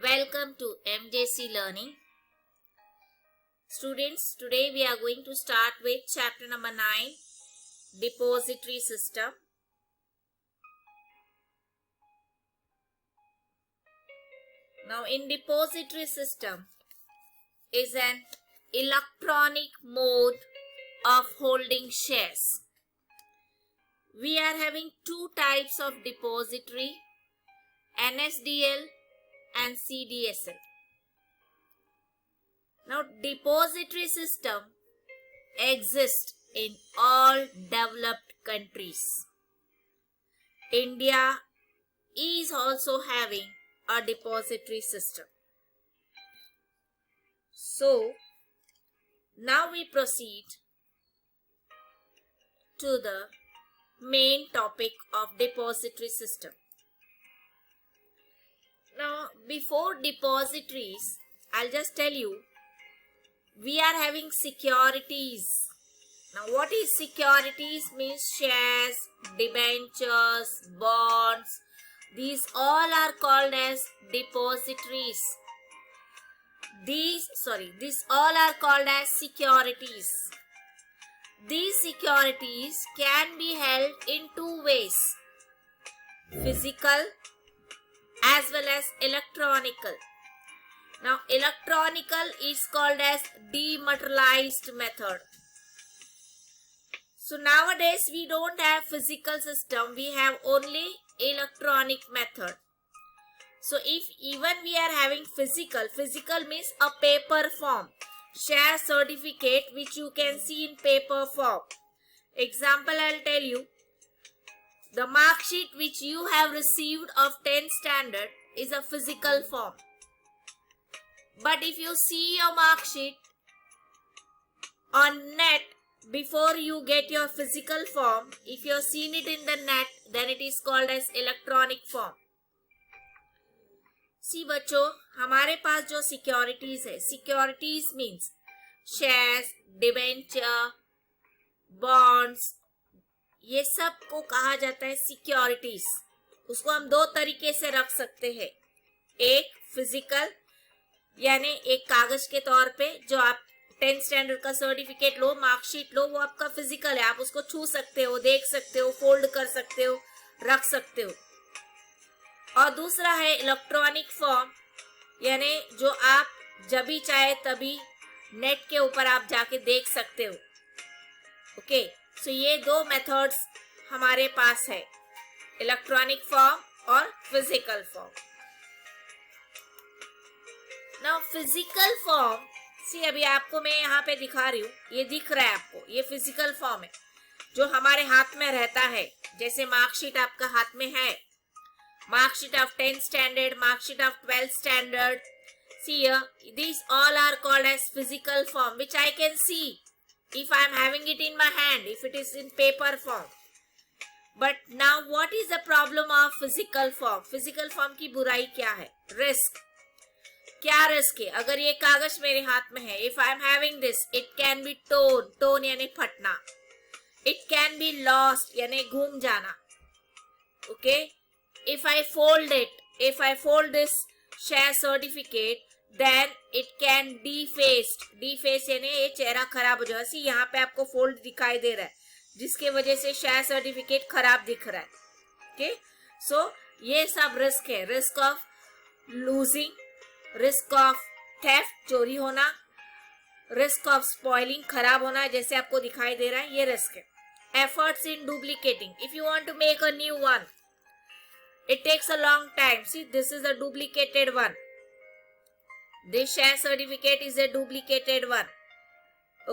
Welcome to MJC Learning. Students, today we are going to start with chapter number 9, Depository System. Now in depository system is an electronic mode of holding shares. We are having two types of depository, NSDL and CDSL. Now depository system exists in all developed countries. India is also having a depository system. So now we proceed to the main topic of depository system. Now before depositories, I'll just tell you, we are having securities. Now what is securities? Means shares, debentures, bonds. These all are called as depositories. These all are called as securities. These securities can be held in two ways: physical as well as electronical. Now electronical is called as dematerialized method. So nowadays we don't have physical system, we have only electronic method. So if even we are having physical means a paper form, share certificate which you can see in paper form. Example, I'll tell you, the mark sheet which you have received of 10th standard is a physical form. But if you see your mark sheet on net before you get your physical form, if you have seen it in the net, then it is called as electronic form. See बच्चों, हमारे पास जो securities है, securities means shares, debenture, bonds, ये सब को कहा जाता है सिक्योरिटीज. उसको हम दो तरीके से रख सकते हैं. एक फिजिकल यानी एक कागज के तौर पे जो आप 10th स्टैंडर्ड का सर्टिफिकेट लो, मार्कशीट लो, वो आपका फिजिकल है, आप उसको छू सकते हो, देख सकते हो, फोल्ड कर सकते हो, रख सकते हो. और दूसरा है इलेक्ट्रॉनिक फॉर्म, यानी जो आप जब भी चाहे तभी नेट के ऊपर आप जाके देख सकते हो. ओके, सो ये दो मेथड्स हमारे पास है, इलेक्ट्रॉनिक फॉर्म और physical form. Now physical form, see अभी आपको मैं यहाँ पे दिखा रही हूँ, ये दिख रहा है आपको, ये फिजिकल फॉर्म है जो हमारे हाथ में रहता है. जैसे मार्कशीट आपका हाथ में है, marksheet of 10th standard, marksheet of 12th standard. See here, these all are called as physical form, which I can see if I am having it in my hand, if it is in paper form. But now what is the problem of physical form? Physical form की बुराई क्या है? Risk. क्या risk है? अगर ये कागज मेरे हाथ में है, if I am having this, it can be torn यानी फटना. It can be lost यानी घूम जाना. Okay? If I fold this share certificate, then it can deface यानी ये चेहरा खराब हो जाएगा. सी यहाँ पे आपको फोल्ड दिखाई दे रहा है, जिसके वजह से शेयर सर्टिफिकेट खराब दिख रहा है. ओके, सो ये सब रिस्क है. Risk of losing, risk of theft, चोरी होना, रिस्क ऑफ स्पॉइलिंग, खराब होना, जैसे आपको दिखाई दे रहा है, ये रिस्क है. Efforts in duplicating, if you want to make a new one, it takes a long time. See, this is a duplicated one. This share certificate is a duplicated one.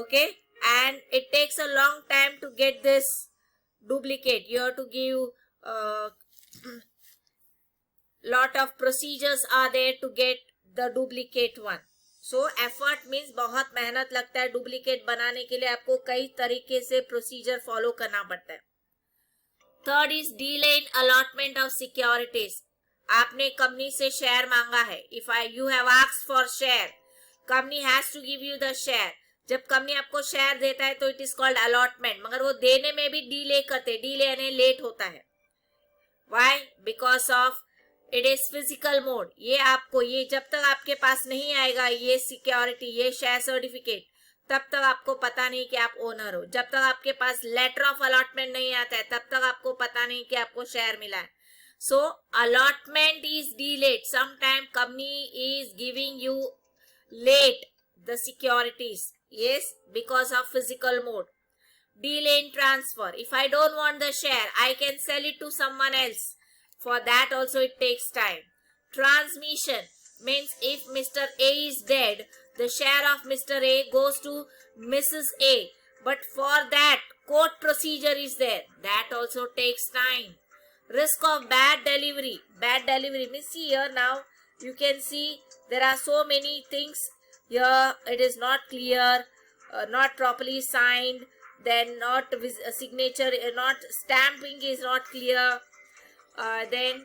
Okay, and it takes a long time to get this duplicate. You have to give lot of procedures are there to get the duplicate one. So effort means बहुत मेहनत लगता है. Duplicate बनाने के लिए आपको कई तरीके से प्रोसीजर फॉलो करना पड़ता है. Third is delay in allotment of securities. आपने कंपनी से शेयर मांगा है. If you have asked for share, company has to give you the share. जब कंपनी आपको शेयर देता है तो इट इज कॉल्ड अलॉटमेंट, मगर वो देने में भी डिले करते, डिले यानी लेट होता है. Why? Because of it is physical mode. ये आपको, ये जब तक आपके पास नहीं आएगा ये सिक्योरिटी, ये शेयर सर्टिफिकेट, तब तक आपको पता नहीं कि आप ओनर हो। जब तक आपके पास लेटर ऑफ अलॉटमेंट नहीं आता है तब तक आपको पता नहीं कि आपको शेयर मिला है। So allotment is delayed, sometime company is giving you late the securities, yes, because of physical mode. Delay in transfer, if I don't want the share I can sell it to someone else, for that also it takes time. Transmission means if Mr. A is dead, the share of Mr. A goes to Mrs. A, but for that court procedure is there, that also takes time. Risk of bad delivery, bad delivery means, see here now you can see there are so many things here. It is not clear, not properly signed, then not signature, not stamping is not clear, then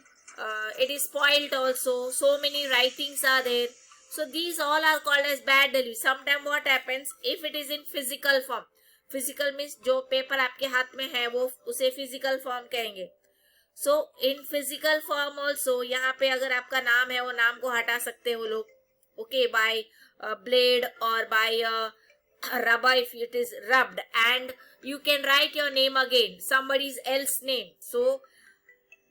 it is spoiled also, so many writings are there. So these all are called as bad delivery. Sometimes what happens, if it is in physical form, physical means जो paper आपके हाथ में है वो उसे physical form कहेंगे. So in physical form also यहाँ पे अगर आपका नाम है वो नाम को हटा सकते हैं वो लोग, okay, by blade or by rubber if it is rubbed, and you can write your name again, somebody else name, so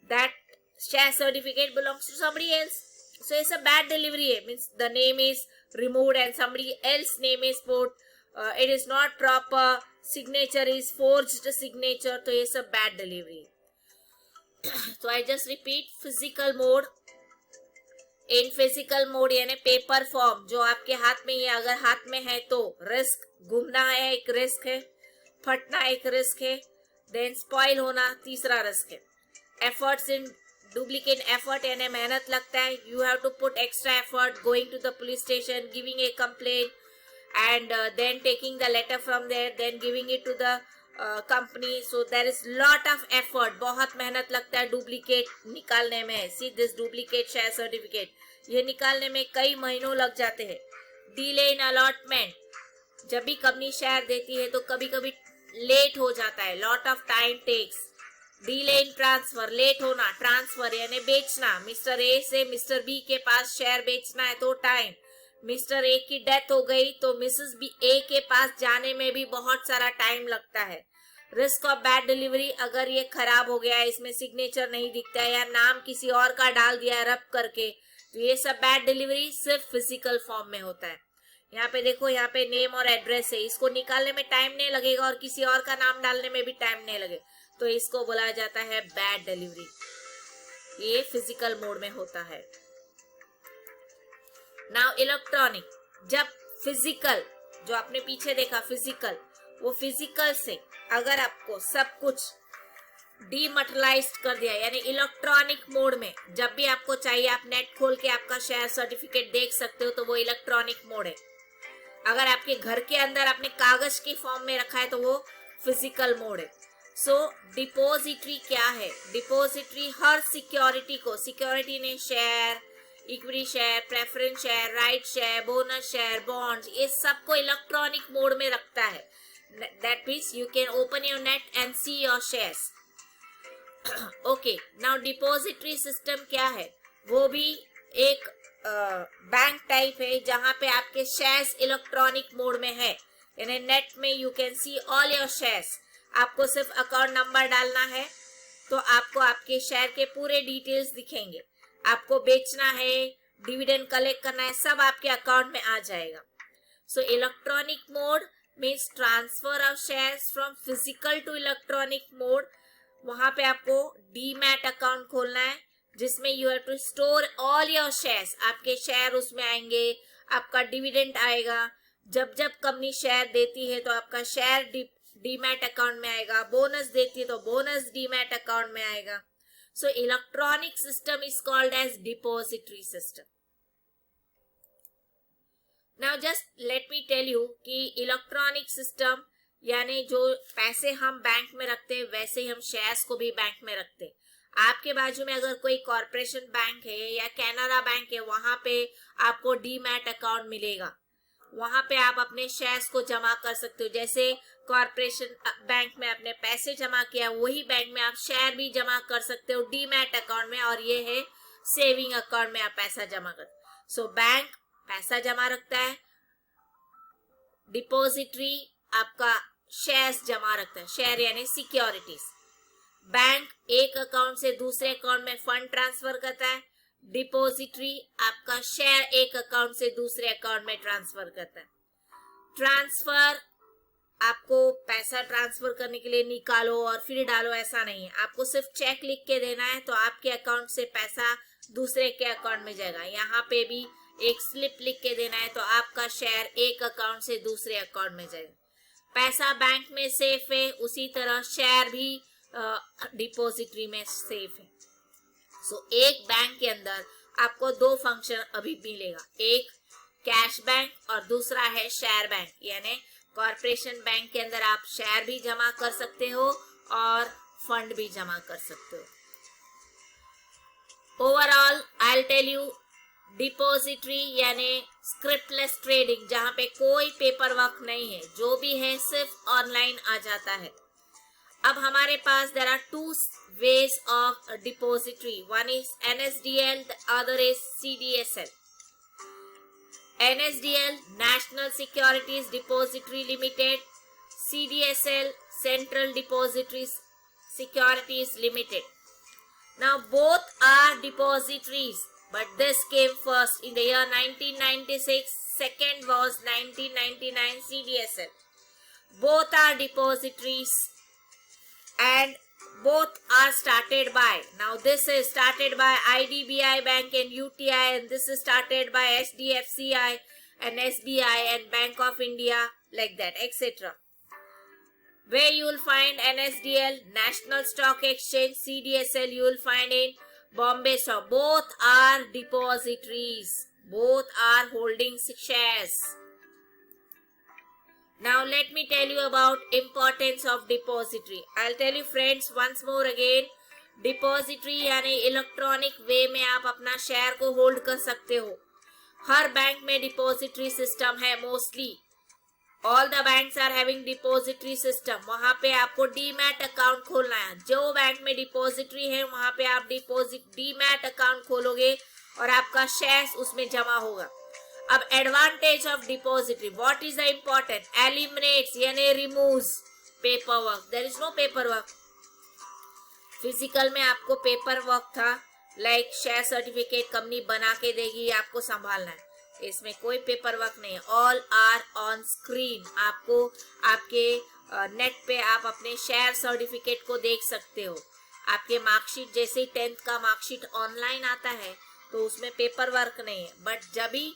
that share certificate belongs to somebody else. So it's a bad delivery, means the name is removed and somebody else name is put, it is not proper, signature is forged signature, so it's a bad delivery. So I just repeat, physical mode, in physical mode यानी paper form जो आपके हाथ में, ये अगर हाथ में है तो रिस्क, घूमना है एक रिस्क है, फटना एक रिस्क है, देन स्पॉइल होना तीसरा रिस्क है. एफर्ट्स इन डुप्लीकेट एफर्ट यानी मेहनत लगता है, you have to put extra effort, going to the police station, giving a complaint and then taking the letter from there, then giving it to the company. So there is lot of effort, बहुत मेहनत लगता है duplicate निकालने में. See this duplicate share certificate, ये निकालने में कई महीनों लग जाते हैं. डिले इन अलॉटमेंट, जब भी कंपनी शेयर देती है तो कभी कभी लेट हो जाता है, lot of time takes. Delay in transfer, late होना, ट्रांसफर यानी बेचना, मिस्टर ए से मिस्टर बी के पास शेयर बेचना है तो टाइम. मिस्टर ए की डेथ हो गई तो मिसेस बी ए के पास जाने में भी बहुत सारा टाइम लगता है. रिस्क ऑफ बैड डिलीवरी, अगर ये खराब हो गया है, इसमें सिग्नेचर नहीं दिखता है या नाम किसी और का डाल दिया है रब करके, तो ये सब बैड डिलीवरी सिर्फ फिजिकल फॉर्म में होता है. यहाँ पे देखो, यहाँ पे नेम और एड्रेस है, इसको निकालने में टाइम नहीं लगेगा और किसी और का नाम डालने में भी टाइम नहीं लगे, तो इसको बोला जाता है बैड डिलीवरी. ये फिजिकल मोड में होता है. नाउ इलेक्ट्रॉनिक, जब फिजिकल जो आपने पीछे देखा फिजिकल, वो फिजिकल से अगर आपको सब कुछ डीमटेरियलाइज्ड कर दिया यानी इलेक्ट्रॉनिक मोड में, जब भी आपको चाहिए आप नेट खोल के आपका शेयर सर्टिफिकेट देख सकते हो, तो वो इलेक्ट्रॉनिक मोड है. अगर आपके घर के अंदर आपने कागज की फॉर्म में रखा है तो वो फिजिकल मोड है. सो डिपोजिटरी क्या है? डिपोजिटरी हर सिक्योरिटी को, सिक्योरिटी ने share, equity share, preference share, right share, bonus share, bonds, ये सबको इलेक्ट्रॉनिक मोड में रखता है. That means you can open your net and see your shares. Okay, now depository system क्या है? वो भी एक बैंक टाइप है जहां पे आपके शेयर्स इलेक्ट्रॉनिक मोड में है, यानी नेट में you can see all your shares. आपको सिर्फ अकाउंट नंबर डालना है तो आपको आपके शेयर के पूरे डिटेल्स दिखेंगे. आपको बेचना है, डिविडेंड कलेक्ट करना है, सब आपके अकाउंट में आ जाएगा. So electronic mode means transfer of shares from physical to electronic mode. वहां पे आपको डीमैट अकाउंट खोलना है जिसमें you have to store all your shares. आपके शेयर उसमें आएंगे, आपका डिविडेंड आएगा. जब जब कंपनी शेयर देती है तो आपका शेयर डीमैट अकाउंट में आएगा, बोनस देती है तो बोनस डीमैट अकाउंट में आएगा. So electronic system is called as depository system. Now just let me tell you कि इलेक्ट्रॉनिक सिस्टम यानी जो पैसे हम बैंक में रखते हैं वैसे ही हम शेयर्स को भी बैंक में रखते हैं. आपके बाजू में अगर कोई कॉर्पोरेशन बैंक है या कैनरा बैंक है, वहां पे आपको डीमैट अकाउंट मिलेगा, वहां पे आप अपने शेयर्स को जमा कर सकते हो. जैसे कॉर्पोरेशन बैंक में आपने पैसे जमा किया, वही बैंक में आप शेयर भी जमा कर सकते हो डीमैट अकाउंट में, और ये है सेविंग अकाउंट में आप पैसा जमा करते। सो बैंक पैसा जमा रखता है, डिपॉजिटरी आपका शेयर्स जमा रखता है, शेयर यानी सिक्योरिटीज। बैंक एक अकाउंट से दूसरे अकाउंट में फंड ट्रांसफर करता है, डिपॉजिटरी आपका शेयर एक अकाउंट से दूसरे अकाउंट में ट्रांसफर करता है। ट्रांसफर आपको पैसा ट्रांसफर करने के लिए निकालो और फिर डालो ऐसा नहीं है, आपको सिर्फ चेक लिख के देना है तो आपके अकाउंट से पैसा दूसरे के अकाउंट में जाएगा। यहाँ पे भी एक स्लिप लिख के देना है तो आपका शेयर एक अकाउंट से दूसरे अकाउंट में जाएगा। पैसा बैंक में सेफ है, उसी तरह शेयर भी डिपॉजिटरी में सेफ है। सो एक बैंक के अंदर आपको दो फंक्शन अभी मिलेगा, एक कैश बैंक और दूसरा है शेयर बैंक। यानी कॉर्पोरेशन बैंक के अंदर आप शेयर भी जमा कर सकते हो और फंड भी जमा कर सकते हो। Overall I will tell you, depository यानी स्क्रिप्टलेस ट्रेडिंग, जहां पे कोई पेपर वर्क नहीं है, जो भी है सिर्फ ऑनलाइन आ जाता है। अब हमारे पास there are two ways of depository. One is NSDL, the other is CDSL. NSDL, National Securities Depository Limited. CDSL, Central Depositories Securities Limited. Now both are depositories, but this came first in the year 1996. Second was 1999 CDSL. Both are depositories and both are started by, now this is started by IDBI Bank and UTI, and this is started by HDFCI and SBI and Bank of India, like that, etc. Where you will find NSDL, National Stock Exchange, CDSL you will find in Bombay Stock. Both are depositories, both are holding shares. Now let me tell you about importance of depository. I'll tell you friends once more again, depository यानी electronic way में आप अपना share को hold कर सकते हो। हर bank में डिपॉजिटरी सिस्टम है, mostly all the banks are having depository system. वहां पे आपको डीमैट अकाउंट खोलना है। जो बैंक में डिपॉजिटरी है वहां पे आप डीमैट अकाउंट खोलोगे और आपका शेयर्स उसमें जमा होगा। अब advantage of depository, what is the important, eliminates यानी removes paper work. There is no paper work. Physical में आपको पेपर वर्क था, लाइक शेयर सर्टिफिकेट कंपनी बना के देगी, आपको संभालना है, इसमें कोई पेपर वर्क नहीं है। All are on screen. आपको आपके नेट पे आप अपने शेयर सर्टिफिकेट को देख सकते हो। आपके मार्कशीट जैसे 10th का मार्कशीट ऑनलाइन आता है तो उसमें पेपर वर्क नहीं है, बट जब भी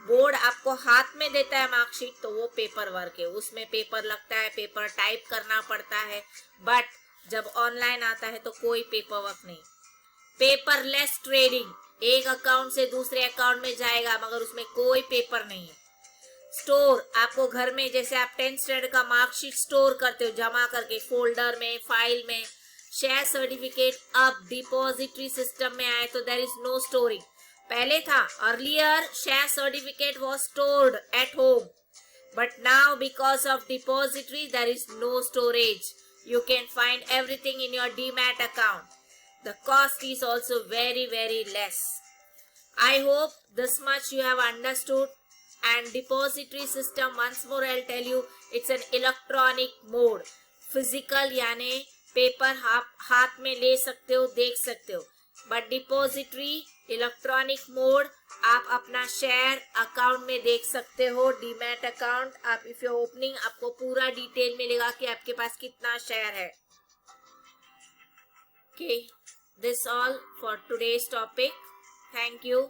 बोर्ड आपको हाथ में देता है मार्कशीट तो वो पेपर वर्क है, उसमें पेपर लगता है, पेपर टाइप करना पड़ता है। बट जब ऑनलाइन आता है तो कोई पेपर वर्क नहीं। पेपरलेस ट्रेडिंग, एक अकाउंट से दूसरे अकाउंट में जाएगा मगर उसमें कोई पेपर नहीं है। स्टोर, आपको घर में जैसे आप 10th स्टैंडर्ड का मार्कशीट स्टोर करते हो जमा करके फोल्डर में, फाइल में, शेयर सर्टिफिकेट अब डिपॉजिटरी सिस्टम में आए तो देयर इज नो स्टोरिंग। पहले था, earlier share certificate was stored at home, but now because of depository there is no storage. You can find everything in your DMAT account. The cost is also very, very less. I hope this much you have understood. And depository system, once more I'll tell you, it's an electronic mode. Physical यानी paper हाथ में ले सकते हो, देख सकते हो, but depository electronic mode, आप अपना शेयर अकाउंट में देख सकते हो। डीमैट अकाउंट आप इफ यू ओपनिंग, आपको पूरा डिटेल मिलेगा कि आपके पास कितना शेयर है। Okay, this all for today's topic. Thank you.